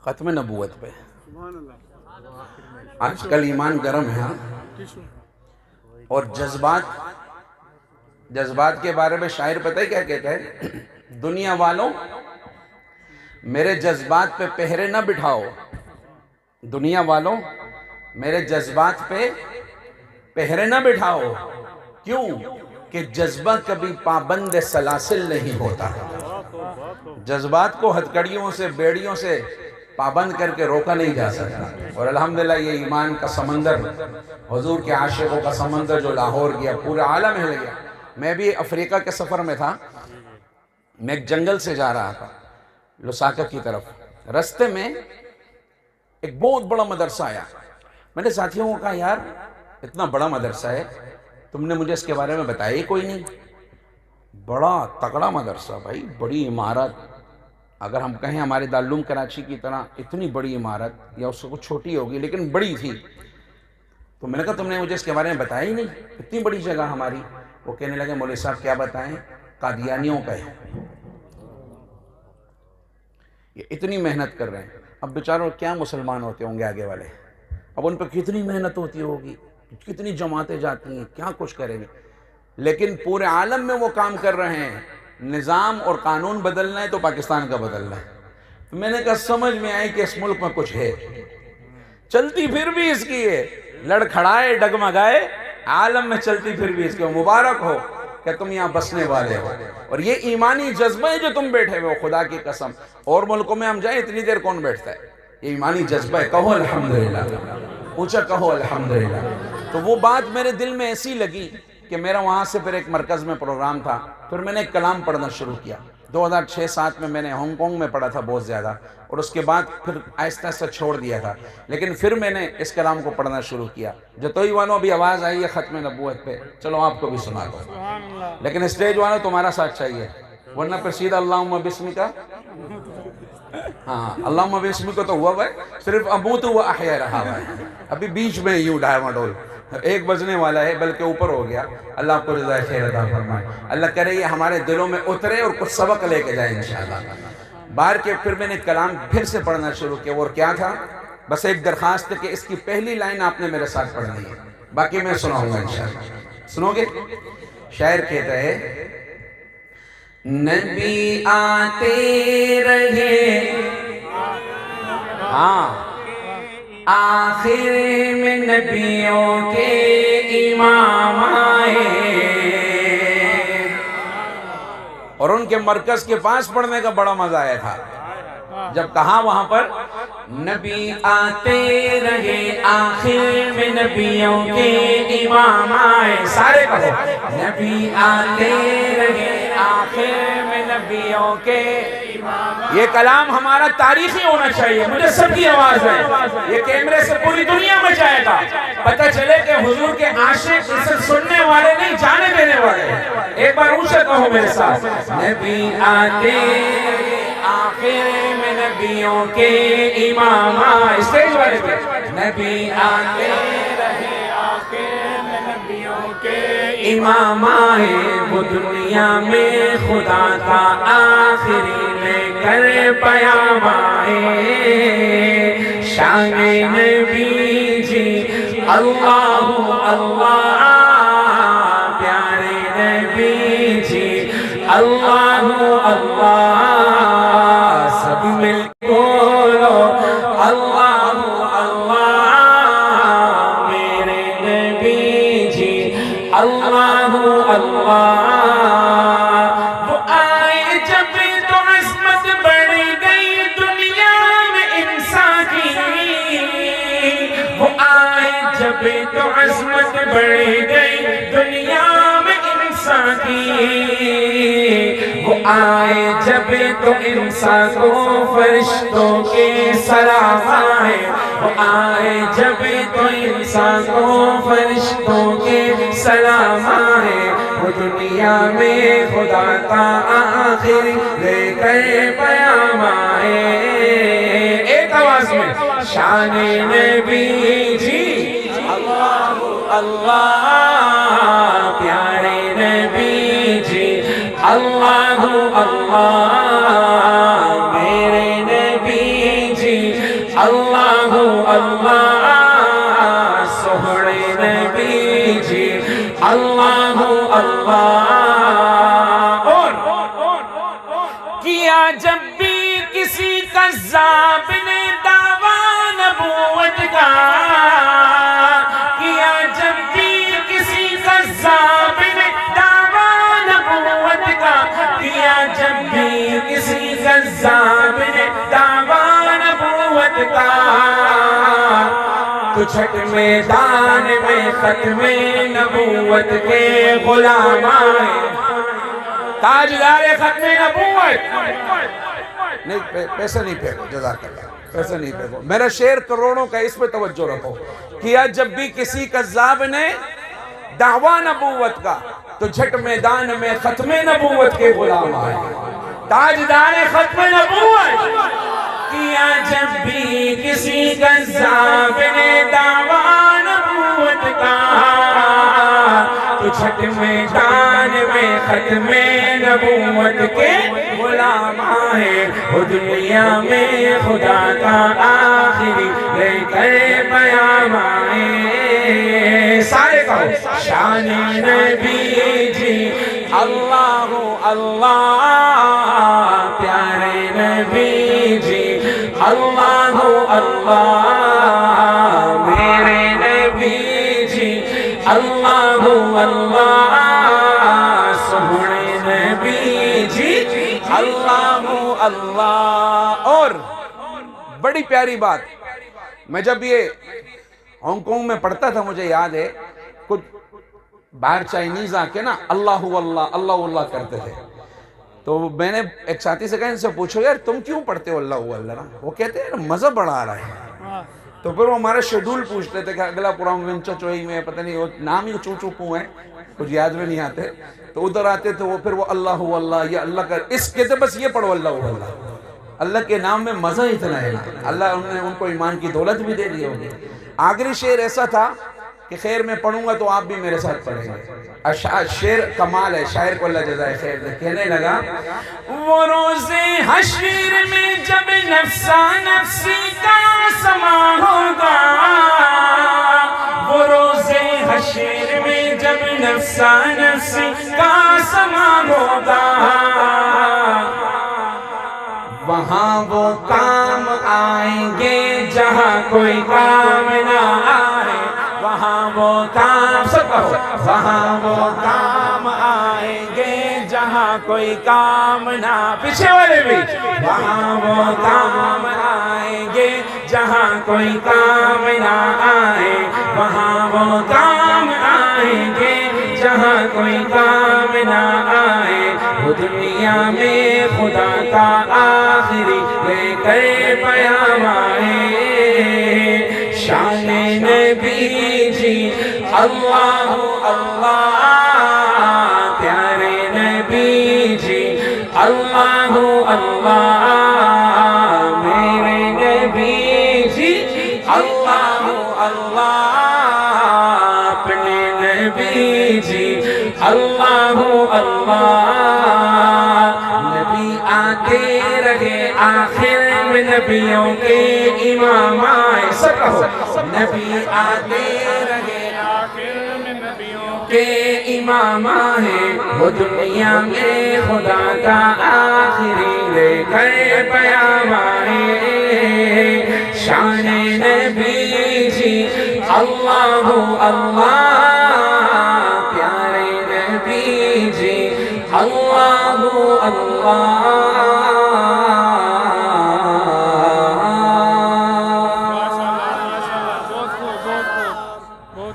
ختم نبوت پہ آج کل ایمان گرم ہے اور جذبات کے بارے میں شاعر پتہ ہے کیا کہتا ہے؟ دنیا والوں میرے جذبات پہ پہرے نہ بٹھاؤ، دنیا والوں میرے جذبات پہ پہرے نہ بٹھاؤ، کیوں کہ جذبہ کبھی پابند سلاسل نہیں ہوتا۔ جذبات کو ہتھکڑیوں سے بیڑیوں سے پابند کر کے روکا نہیں جا سکتا، اور الحمدللہ یہ ایمان کا سمندر، حضور کے عاشقوں کا سمندر جو لاہور گیا، پورا عالم ہل گیا۔ میں بھی افریقہ کے سفر میں تھا، میں ایک جنگل سے جا رہا تھا لساکا کی طرف، رستے میں ایک بہت بڑا مدرسہ آیا۔ میں نے ساتھیوں کو کہا یار اتنا بڑا مدرسہ ہے، تم نے مجھے اس کے بارے میں بتایا ہی کوئی نہیں۔ بڑا تگڑا مدرسہ بھائی، بڑی عمارت، اگر ہم کہیں ہمارے دارالعلوم کراچی کی طرح اتنی بڑی عمارت، یا اس سے کچھ چھوٹی ہوگی لیکن بڑی تھی۔ تو میں نے کہا تم نے مجھے اس کے بارے میں بتایا ہی نہیں، اتنی بڑی جگہ ہماری۔ وہ کہنے لگے مولوی صاحب کیا بتائیں، قادیانیوں کا ہے، یہ اتنی محنت کر رہے ہیں۔ اب بیچاروں کیا مسلمان ہوتے ہوں گے آگے والے، اب ان پہ کتنی محنت ہوتی ہوگی، کتنی جماعتیں جاتی ہیں، کیا کچھ کریں گے، لیکن پورے عالم میں وہ کام کر رہے ہیں۔ نظام اور قانون بدلنا ہے تو پاکستان کا بدلنا ہے۔ تو میں نے کہا سمجھ میں آئی کہ اس ملک میں کچھ ہے، چلتی پھر بھی اس کی ہے، لڑکھڑائے ڈگمگائے عالم میں چلتی پھر بھی اس کی، مبارک ہو کہ تم یہاں بسنے والے ہو، اور یہ ایمانی جذبہ ہے جو تم بیٹھے ہوئے ہو، خدا کی قسم اور ملکوں میں ہم جائیں اتنی دیر کون بیٹھتا ہے، یہ ایمانی جذبہ ہے۔ کہو الحمدللہ، اونچا کہو الحمدللہ۔ تو وہ بات میرے دل میں ایسی لگی کہ میرا وہاں سے پھر ایک مرکز میں پروگرام تھا، پھر میں نے ایک کلام پڑھنا شروع کیا۔ 2006-07 میں نے ہانگ کانگ میں پڑھا تھا بہت زیادہ، اور اس کے بعد پھر آہستہ آہستہ چھوڑ دیا تھا، لیکن پھر میں نے اس کلام کو پڑھنا شروع کیا۔ جتوئی والوں ابھی آواز آئی ہے ختم نبوت پہ، چلو آپ کو بھی سنا دو، لیکن اسٹیج والوں تمہارا ساتھ چاہیے، ورنہ پھر سیدھا اللہم بسمک، ہاں اللہم بسمک تو ہوا ہے، صرف اموت و احیا رہا ہے، ابھی بیچ میں یوں ڈھول ایک بجنے والا ہے، بلکہ اوپر ہو گیا۔ اللہ آپ کو رضا خیر عطا فرمائے، اللہ کرے یہ ہمارے دلوں میں اترے اور کچھ سبق لے کے جائیں انشاءاللہ۔ بار کے پھر میں نے کلام پھر سے پڑھنا شروع کیا، اور کیا تھا، بس ایک درخواست ہے کہ اس کی پہلی لائن آپ نے میرے ساتھ پڑھنی ہے، باقی میں سناؤں گا انشاءاللہ۔ سنو گے؟ شاعر کہتا ہے نبی آتے رہے، ہاں آخر میں نبیوں کے امام آئے، اور ان کے مرکز کے پاس پڑھنے کا بڑا مزہ آیا تھا جب کہا وہاں پر نبی آتے رہے آخر میں نبیوں کے امام آئے، سارے کہو نبی آتے رہے آخر میں نبیوں کے امام آئے۔ یہ کلام ہمارا تاریخی ہونا چاہیے، مجھے سب کی آواز ہے، یہ کیمرے سے پوری دنیا میں جائے گا، پتہ چلے کہ حضور کے عاشق اسے سننے والے نہیں جانے دینے والے ہیں۔ ایک بار اونچا کہو میرے ساتھ، نبی آتے آخر میں نبیوں کے امام آئے، اسٹیج والے پہ نبی آتے رہے آخر میں نبیوں کے امام آئے، وہ دنیا میں خدا کا آخری لے کر پیام آئے، شان نبی جی اللہ اللہ، پیارے نبی جی اللہ اللہ، سب مل بولو اللہ اللہ، میرے نبی جی اللہ اللہ۔ وہ آئے جب تو عظمت بڑھ گئی دنیا میں انسان کی، وہ آئے جب تو عظمت بڑھ گئی دنیا میں انسان کی، وہ آئے جب تو انسان کو فرشتوں کے سلام آئے، وہ آئے جب تو انسان کو فرشتوں کے سلام آئے، وہ دنیا میں خدا کا آخری لے کر پیام آئے، ایک آواز میں شان نبی جی اللہ اللہ، پیارے نبی جی اللہ اللہ، میرے نبی جی اللہ اللہ سوہنے نبی جی اللہ اللہ اور کیا جب بھی کسی کذاب نے دعویٰ نبوت کا کیا جب بھی کسی کذاب نے دعویٰ نبوت کا کیا جب بھی کسی کذاب نے دعویٰ نبوت کا تو چھٹ میدان میں ختم نبوت کے غلام آئے تاجدار ختم نبوت نہیں پیسے نہیں پھینکو جزاک اللہ پیسے نہیں پھینکو میرا شعر کروڑوں کا اس پہ توجہ رکھو کیا جب بھی کسی کذاب نے دعویٰ نبوت کا تو جھٹ میدان میں ختم نبوت کے غلام آئے تاجدار ختم نبوت کیا جب بھی کسی کذاب نے دعویٰ نبوت کا تو جھٹ میدان میں ختم نبوت کے غلام آئے وہ دنیا میں خدا کا آخری لے کر پیام آئے سارے کہو شان نبی جی اللہ اللہ پیارے نبی جی اللہ اللہ میرے نبی جی اللہ اللہ سوہنے نبی جی اللہ اللہ اور بڑی پیاری بات میں جب یہ ہانگ کانگ میں پڑھتا تھا مجھے یاد ہے کچھ باہر چائنیز آ کے نا اللہ اللہ اللہ اللہ کرتے تھے تو میں نے ایک ساتھی سے کہا ان سے پوچھو یار تم کیوں پڑھتے ہو اللہ اللہ نا وہ کہتے ہیں مزہ بڑا آ رہا ہے تو پھر وہ ہمارا شیڈول پوچھتے تھے کہ اگلا پروگرام ونچا چوئی میں پتہ نہیں وہ نام ہی چو چو پوں ہے کچھ یاد میں نہیں آتے تو ادھر آتے تھے وہ پھر وہ اللہ اللہ یا اللہ کر اس کہتے بس یہ پڑھو اللہ اللہ اللہ کے نام میں مزہ اتنا ہے اللہ نے ان کو ایمان کی دولت بھی دے دی ہوگی آخری شعر ایسا تھا کہ خیر میں پڑھوں گا تو آپ بھی میرے ساتھ پڑھیں گے شعر کمال ہے شاعر کو اللہ جزائے خیر دے کہنے لگا وہ روز حشر میں جب نفسا نفسی کا سما ہوگا وہ روز حشر میں جب نفسا نفسی کا سما ہوگا وہاں وہ کام آئیں گے جہاں کوئی کام نہ آئے وہاں وہ کام سب کہو وہاں وہ کام آئیں گے جہاں کوئی کام نہ پیچھے والے بھی وہاں وہ کام آئیں گے جہاں کوئی کام نہ آئے وہاں وہ کام آئیں گے جہاں کوئی کام نہ آئے وہ دنیا میں خدا کا آخری لے کر پیام آئے شان نبی جی اللہ اللہ پیارے نبی جی اللہ اللہ میرے نبی جی اللہ اللہ اپنے نبی جی اللہ اللہ نبی آتے رہے آخر میں نبیوں کے امام آئے سب کہو نبی آتے رہے آخر میں نبیوں کے امام آئے وہ دنیا میں خدا کا آخری لے کر پیام آئے شان نبی جی اللہ اللہ پیارے نبی جی اللہ اللہ